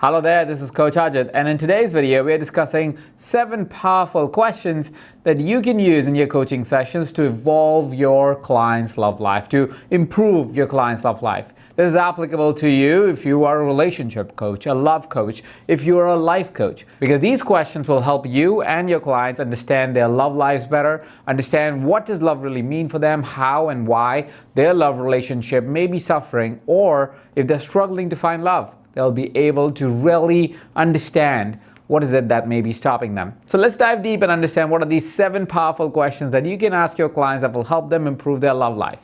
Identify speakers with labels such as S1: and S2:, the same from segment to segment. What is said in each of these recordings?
S1: Hello there, this is Coach Ajit, and in today's video, we are discussing 7 powerful questions that you can use in your coaching sessions to evolve your client's love life, to improve your client's love life. This is applicable to you if you are a relationship coach, a love coach, if you are a life coach, because these questions will help you and your clients understand their love lives better, understand what does love really mean for them, how and why their love relationship may be suffering, or if they're struggling to find love. They'll be able to really understand what is it that may be stopping them. So let's dive deep and understand what are these 7 powerful questions that you can ask your clients that will help them improve their love life.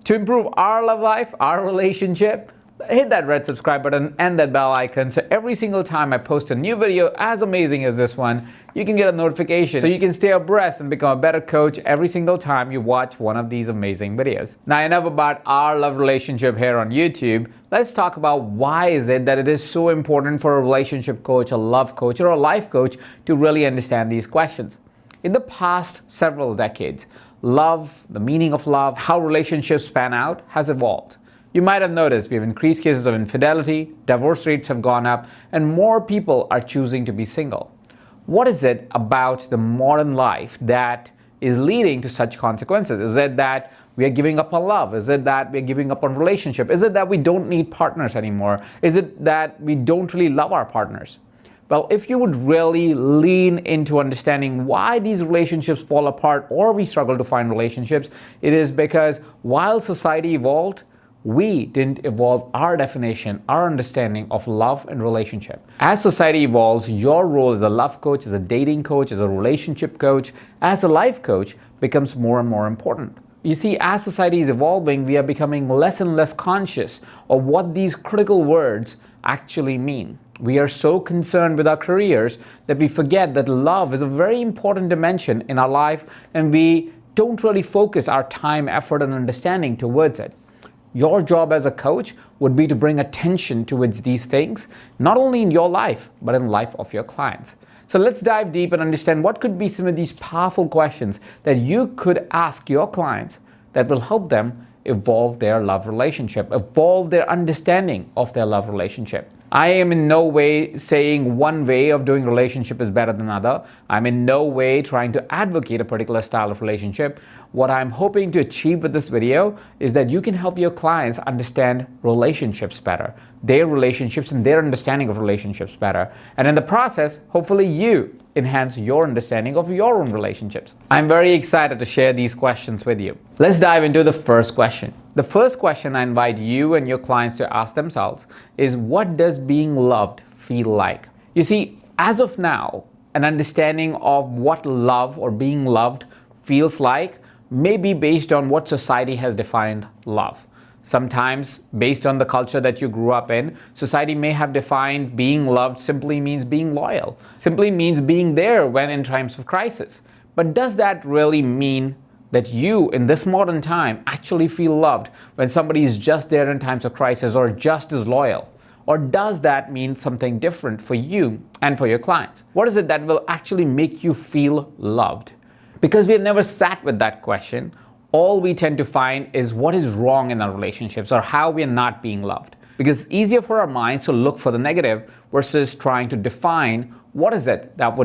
S1: To improve our love life, our relationship, hit that red subscribe button and that bell icon so every single time I post a new video as amazing as this one, you can get a notification so you can stay abreast and become a better coach every single time you watch one of these amazing videos. Now enough about our love relationship here on YouTube. Let's talk about why is it that it is so important for a relationship coach, a love coach, or a life coach to really understand these questions. In the past several decades, love, the meaning of love, how relationships pan out has evolved. You might have noticed we have increased cases of infidelity, divorce rates have gone up, and more people are choosing to be single. What is it about the modern life that is leading to such consequences? Is it that we are giving up on love? Is it that we are giving up on relationship? Is it that we don't need partners anymore? Is it that we don't really love our partners? Well, if you would really lean into understanding why these relationships fall apart or we struggle to find relationships, it is because while society evolved, we didn't evolve our definition, our understanding of love and relationship. As society evolves, your role as a love coach, as a dating coach, as a relationship coach, as a life coach becomes more and more important. You see, as society is evolving, we are becoming less and less conscious of what these critical words actually mean. We are so concerned with our careers that we forget that love is a very important dimension in our life, and we don't really focus our time, effort, and understanding towards it. Your job as a coach would be to bring attention towards these things, not only in your life, but in the life of your clients. So let's dive deep and understand what could be some of these powerful questions that you could ask your clients that will help them evolve their love relationship, evolve their understanding of their love relationship. I am in no way saying one way of doing relationship is better than another. I'm in no way trying to advocate a particular style of relationship. What I'm hoping to achieve with this video is that you can help your clients understand relationships better, their relationships and their understanding of relationships better. And in the process, hopefully you enhance your understanding of your own relationships. I'm very excited to share these questions with you. Let's dive into the first question. The first question I invite you and your clients to ask themselves is, what does being loved feel like? You see, as of now, an understanding of what love or being loved feels like may be based on what society has defined love. Sometimes, based on the culture that you grew up in, society may have defined being loved simply means being loyal, simply means being there when in times of crisis. But does that really mean that you, in this modern time, actually feel loved when somebody is just there in times of crisis or just as loyal? Or does that mean something different for you and for your clients? What is it that will actually make you feel loved? Because we have never sat with that question, all we tend to find is what is wrong in our relationships or how we are not being loved. Because it's easier for our minds to look for the negative versus trying to define what is it that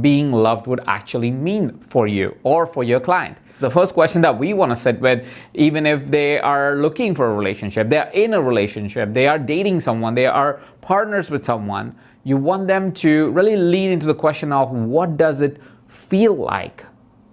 S1: being loved would actually mean for you or for your client. The first question that we want to sit with, even if they are looking for a relationship, they are in a relationship, they are dating someone, they are partners with someone, you want them to really lean into the question of what does it feel like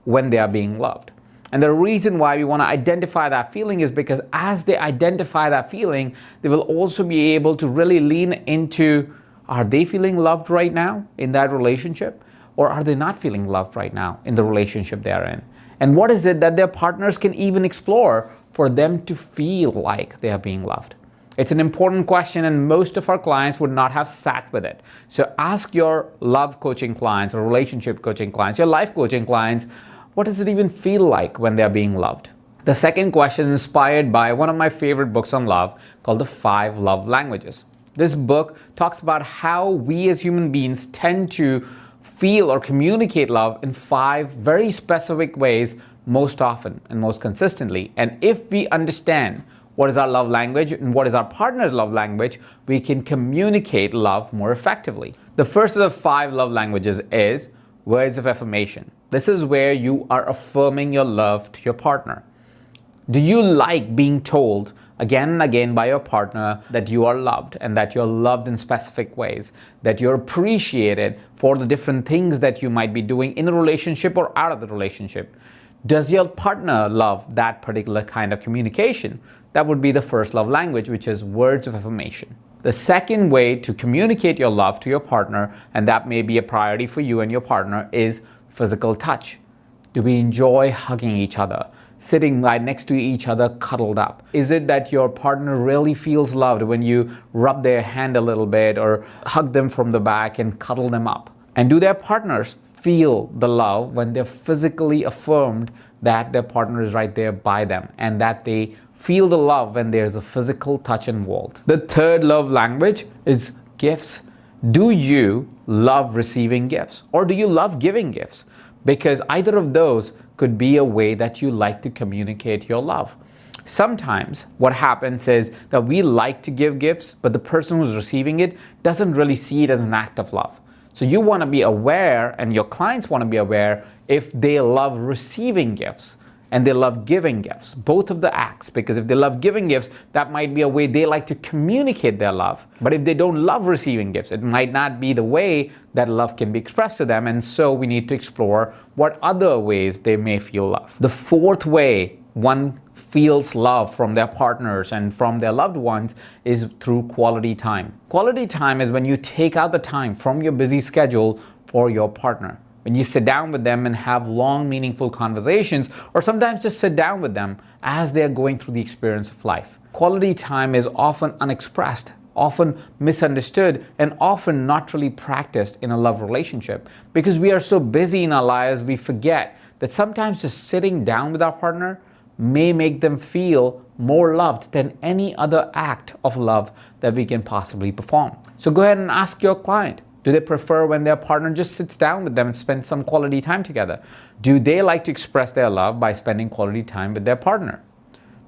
S1: when they are being loved. And the reason why we want to identify that feeling is because as they identify that feeling, they will also be able to really lean into, are they feeling loved right now in that relationship? Or are they not feeling loved right now in the relationship they are in? And what is it that their partners can even explore for them to feel like they are being loved? It's an important question, and most of our clients would not have sat with it. So ask your love coaching clients or relationship coaching clients, your life coaching clients, what does it even feel like when they're being loved? The second question is inspired by one of my favorite books on love called The 5 Love Languages. This book talks about how we as human beings tend to feel or communicate love in 5 very specific ways most often and most consistently. And if we understand what is our love language and what is our partner's love language, we can communicate love more effectively. The first of the 5 love languages is words of affirmation. This is where you are affirming your love to your partner. Do you like being told again and again by your partner that you are loved and that you're loved in specific ways, that you're appreciated for the different things that you might be doing in a relationship or out of the relationship? Does your partner love that particular kind of communication? That would be the first love language, which is words of affirmation. The second way to communicate your love to your partner, and that may be a priority for you and your partner, is physical touch. Do we enjoy hugging each other? Sitting right next to each other, cuddled up? Is it that your partner really feels loved when you rub their hand a little bit or hug them from the back and cuddle them up? And do their partners feel the love when they're physically affirmed that their partner is right there by them and that they feel the love when there's a physical touch involved? The third love language is gifts. Do you love receiving gifts or do you love giving gifts? Because either of those could be a way that you like to communicate your love. Sometimes what happens is that we like to give gifts, but the person who's receiving it doesn't really see it as an act of love. So you want to be aware, and your clients want to be aware, if they love receiving gifts and they love giving gifts, both of the acts, because if they love giving gifts, that might be a way they like to communicate their love. But if they don't love receiving gifts, it might not be the way that love can be expressed to them, and so we need to explore what other ways they may feel love. The fourth way one feels love from their partners and from their loved ones is through quality time. Quality time is when you take out the time from your busy schedule for your partner. When you sit down with them and have long, meaningful conversations, or sometimes just sit down with them as they're going through the experience of life. Quality time is often unexpressed, often misunderstood, and often not really practiced in a love relationship. Because we are so busy in our lives, we forget that sometimes just sitting down with our partner may make them feel more loved than any other act of love that we can possibly perform. So go ahead and ask your client, do they prefer when their partner just sits down with them and spends some quality time together? Do they like to express their love by spending quality time with their partner?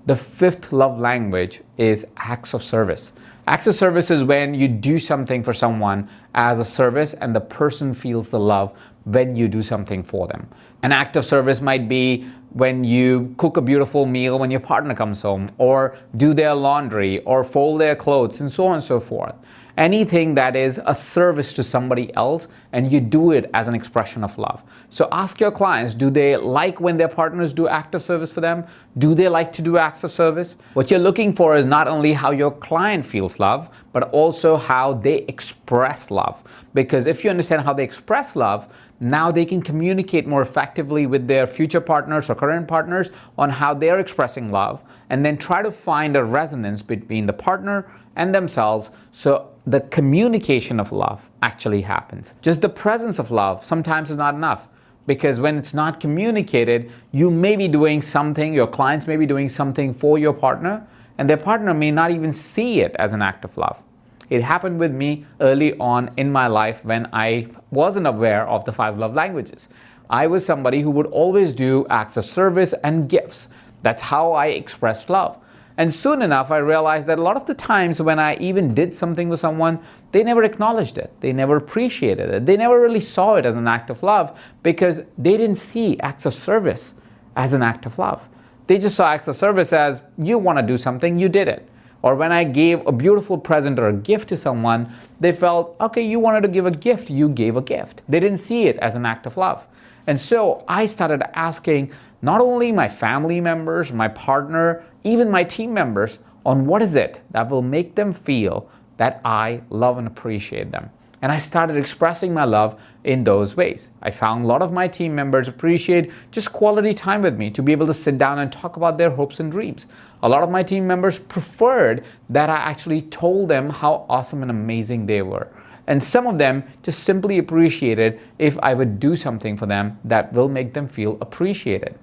S1: The fifth love language is acts of service. Acts of service is when you do something for someone as a service and the person feels the love when you do something for them. An act of service might be when you cook a beautiful meal when your partner comes home, or do their laundry, or fold their clothes, and so on and so forth. Anything that is a service to somebody else and you do it as an expression of love. So ask your clients, do they like when their partners do acts of service for them? Do they like to do acts of service? What you're looking for is not only how your client feels love, but also how they express love. Because if you understand how they express love, now they can communicate more effectively with their future partners or current partners on how they're expressing love, and then try to find a resonance between the partner and themselves, so the communication of love actually happens. Just the presence of love sometimes is not enough, because when it's not communicated, you may be doing something, your clients may be doing something for your partner, and their partner may not even see it as an act of love. It happened with me early on in my life when I wasn't aware of the 5 love languages. I was somebody who would always do acts of service and gifts. That's how I expressed love. And soon enough, I realized that a lot of the times when I even did something with someone, they never acknowledged it. They never appreciated it. They never really saw it as an act of love, because they didn't see acts of service as an act of love. They just saw acts of service as, you want to do something, you did it. Or when I gave a beautiful present or a gift to someone, they felt, okay, you wanted to give a gift, you gave a gift. They didn't see it as an act of love. And so I started asking not only my family members, my partner, even my team members, on what is it that will make them feel that I love and appreciate them. And I started expressing my love in those ways. I found a lot of my team members appreciate just quality time with me, to be able to sit down and talk about their hopes and dreams. A lot of my team members preferred that I actually told them how awesome and amazing they were. And some of them just simply appreciated if I would do something for them that will make them feel appreciated.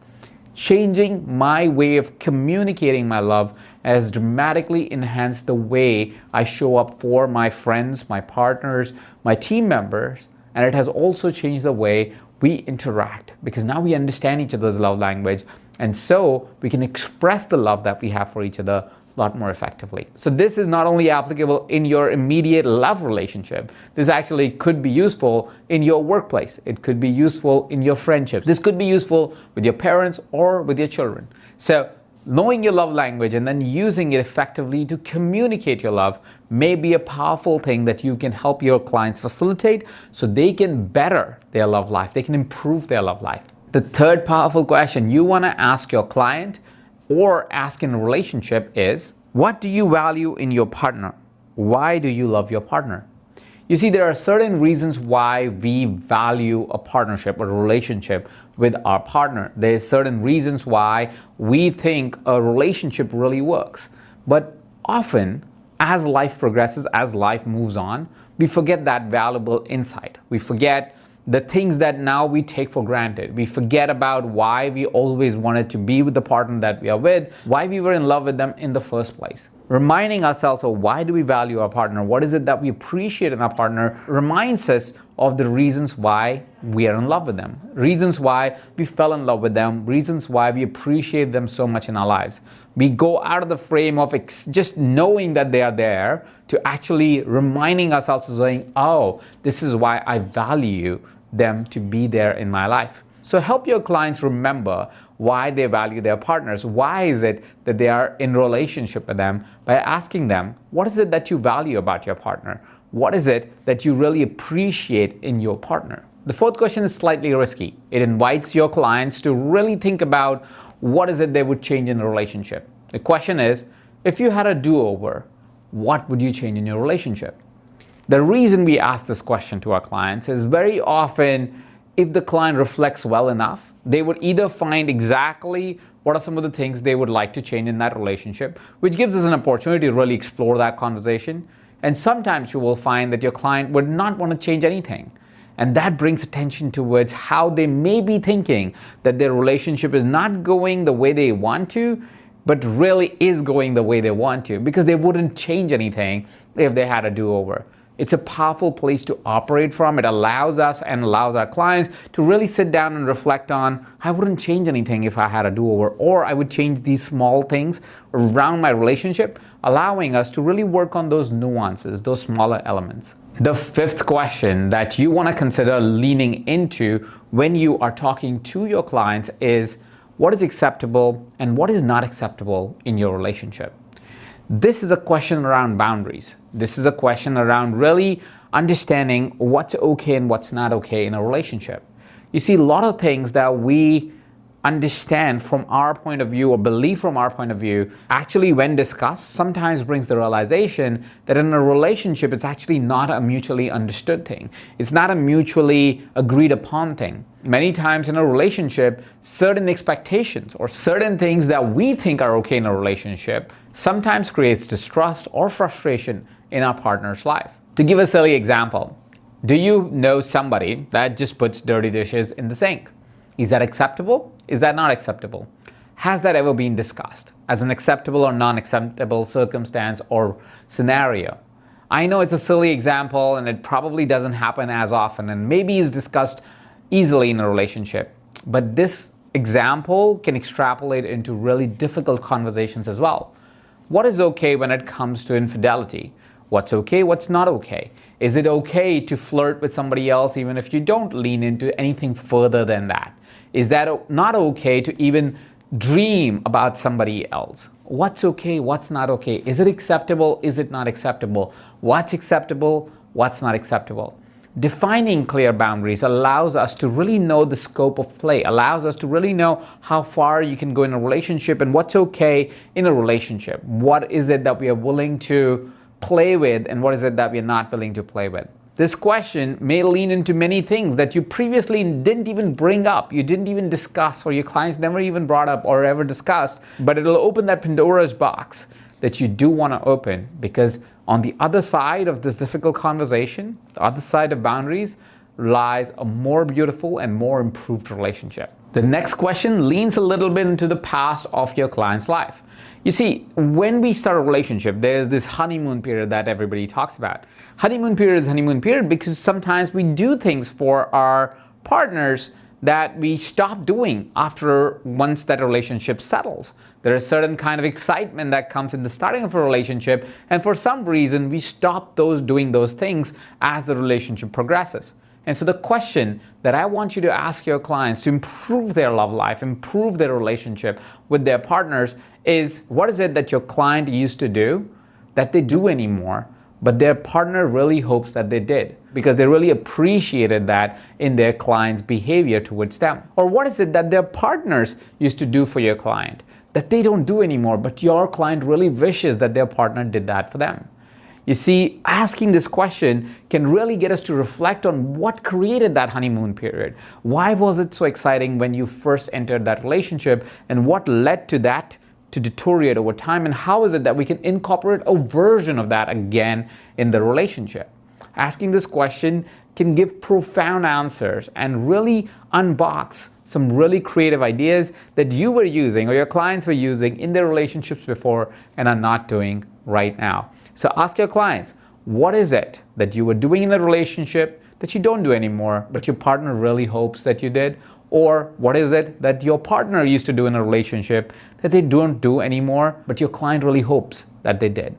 S1: Changing my way of communicating my love has dramatically enhanced the way I show up for my friends, my partners, my team members, and it has also changed the way we interact, because now we understand each other's love language, and so we can express the love that we have for each other lot more effectively. So this is not only applicable in your immediate love relationship, this actually could be useful in your workplace. It could be useful in your friendships. This could be useful with your parents or with your children. So knowing your love language and then using it effectively to communicate your love may be a powerful thing that you can help your clients facilitate so they can better their love life. They can improve their love life. The third powerful question you want to ask your client or ask in a relationship is, what do you value in your partner? Why do you love your partner? You see, there are certain reasons why we value a partnership or a relationship with our partner. There's certain reasons why we think a relationship really works. But often, as life progresses, as life moves on, we forget that valuable insight. We forget the things that now we take for granted. We forget about why we always wanted to be with the partner that we are with, why we were in love with them in the first place. Reminding ourselves of why do we value our partner, what is it that we appreciate in our partner, reminds us of the reasons why we are in love with them, reasons why we fell in love with them, reasons why we appreciate them so much in our lives. We go out of the frame of just knowing that they are there to actually reminding ourselves of saying, oh, this is why I value them to be there in my life. So help your clients remember why they value their partners. Why is it that they are in relationship with them by asking them, what is it that you value about your partner? What is it that you really appreciate in your partner? The fourth question is slightly risky. It invites your clients to really think about what is it they would change in a relationship. The question is, if you had a do-over, what would you change in your relationship? The reason we ask this question to our clients is very often, if the client reflects well enough, they would either find exactly what are some of the things they would like to change in that relationship, which gives us an opportunity to really explore that conversation. And sometimes you will find that your client would not want to change anything. And that brings attention towards how they may be thinking that their relationship is not going the way they want to, but really is going the way they want to, because they wouldn't change anything if they had a do-over. It's a powerful place to operate from. It allows us and allows our clients to really sit down and reflect on, I wouldn't change anything if I had a do-over, or I would change these small things around my relationship, allowing us to really work on those nuances, those smaller elements. The fifth question that you want to consider leaning into when you are talking to your clients is, what is acceptable and what is not acceptable in your relationship? This is a question around boundaries. This is a question around really understanding what's okay and what's not okay in a relationship. You see, a lot of things that we understand from our point of view or believe from our point of view, actually when discussed, sometimes brings the realization that in a relationship, it's actually not a mutually understood thing. It's not a mutually agreed upon thing. Many times in a relationship, certain expectations or certain things that we think are okay in a relationship sometimes creates distrust or frustration in our partner's life. To give a silly example, do you know somebody that just puts dirty dishes in the sink? Is that acceptable? Is that not acceptable? Has that ever been discussed as an acceptable or non-acceptable circumstance or scenario? I know it's a silly example and it probably doesn't happen as often and maybe is discussed easily in a relationship, but this example can extrapolate into really difficult conversations as well. What is okay when it comes to infidelity? What's okay, what's not okay? Is it okay to flirt with somebody else even if you don't lean into anything further than that? Is that not okay to even dream about somebody else? What's okay, what's not okay? Is it acceptable, is it not acceptable? What's acceptable, what's not acceptable? Defining clear boundaries allows us to really know the scope of play, allows us to really know how far you can go in a relationship and what's okay in a relationship. What is it that we are willing to play with and what is it that we are not willing to play with? This question may lean into many things that you previously didn't even bring up, you didn't even discuss, or your clients never even brought up or ever discussed, but it'll open that Pandora's box that you do want to open, because on the other side of this difficult conversation, the other side of boundaries, lies a more beautiful and more improved relationship. The next question leans a little bit into the past of your client's life. You see, when we start a relationship, there's this honeymoon period that everybody talks about. Honeymoon period is honeymoon period because sometimes we do things for our partners that we stop doing after once that relationship settles. There is certain kind of excitement that comes in the starting of a relationship, and for some reason we stop doing those things as the relationship progresses. And so the question that I want you to ask your clients to improve their love life, improve their relationship with their partners is, what is it that your client used to do that they do anymore, but their partner really hopes that they did because they really appreciated that in their client's behavior towards them? Or what is it that their partners used to do for your client that they don't do anymore, but your client really wishes that their partner did that for them? You see, asking this question can really get us to reflect on what created that honeymoon period. Why was it so exciting when you first entered that relationship, and what led to that to deteriorate over time, and how is it that we can incorporate a version of that again in the relationship? Asking this question can give profound answers and really unbox some really creative ideas that you were using or your clients were using in their relationships before and are not doing right now. So ask your clients, what is it that you were doing in a relationship that you don't do anymore, but your partner really hopes that you did? Or what is it that your partner used to do in a relationship that they don't do anymore, but your client really hopes that they did?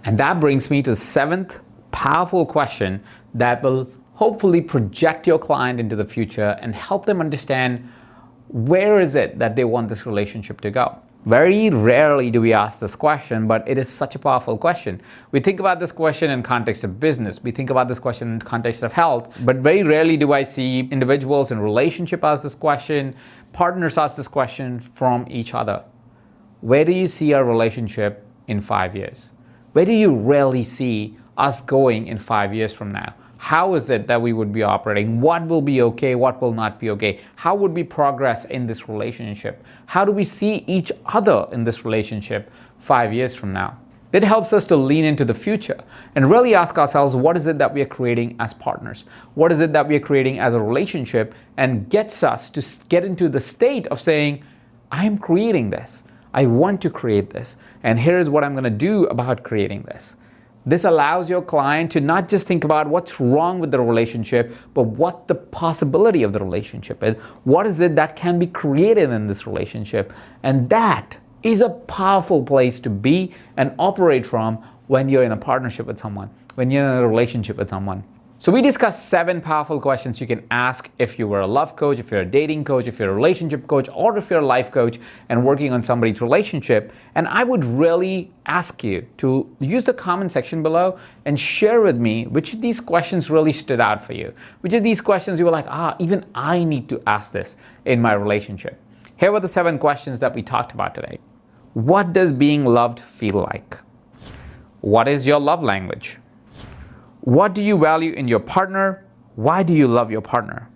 S1: And that brings me to the seventh powerful question that will hopefully project your client into the future and help them understand where is it that they want this relationship to go. Very rarely do we ask this question, but it is such a powerful question. We think about this question in context of business. We think about this question in context of health, but very rarely do I see individuals in relationship ask this question, partners ask this question from each other. Where do you see our relationship in 5 years? Where do you really see us going in 5 years from now? How is it that we would be operating? What will be okay? What will not be okay? How would we progress in this relationship? How do we see each other in this relationship 5 years from now? That helps us to lean into the future and really ask ourselves, what is it that we are creating as partners? What is it that we are creating as a relationship? And gets us to get into the state of saying, I'm creating this. I want to create this. And here's what I'm going to do about creating this. This allows your client to not just think about what's wrong with the relationship, but what the possibility of the relationship is. What is it that can be created in this relationship? And that is a powerful place to be and operate from when you're in a partnership with someone, when you're in a relationship with someone. So we discussed 7 powerful questions you can ask if you were a love coach, if you're a dating coach, if you're a relationship coach, or if you're a life coach and working on somebody's relationship. And I would really ask you to use the comment section below and share with me which of these questions really stood out for you. Which of these questions you were like, even I need to ask this in my relationship. Here were the 7 questions that we talked about today. What does being loved feel like? What is your love language? What do you value in your partner? Why do you love your partner?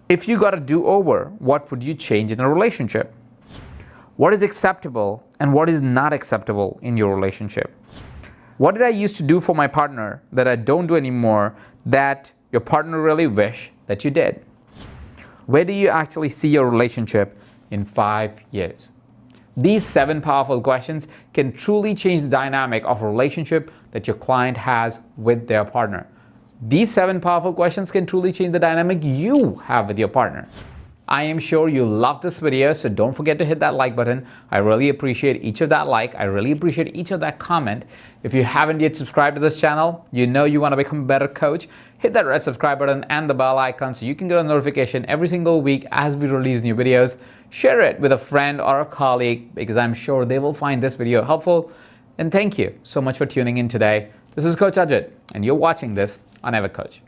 S1: If you got a do-over, what would you change in a relationship? What is acceptable and what is not acceptable in your relationship? What did I used to do for my partner that I don't do anymore that your partner really wish that you did? Where do you actually see your relationship in 5 years? These 7 powerful questions can truly change the dynamic of a relationship that your client has with their partner. These 7 powerful questions can truly change the dynamic you have with your partner. I am sure you loved this video, so don't forget to hit that like button. I really appreciate each of that like. I really appreciate each of that comment. If you haven't yet subscribed to this channel, you know you want to become a better coach, hit that red subscribe button and the bell icon so you can get a notification every single week as we release new videos. Share it with a friend or a colleague because I'm sure they will find this video helpful. And thank you so much for tuning in today. This is Coach Ajit and you're watching this on EverCoach.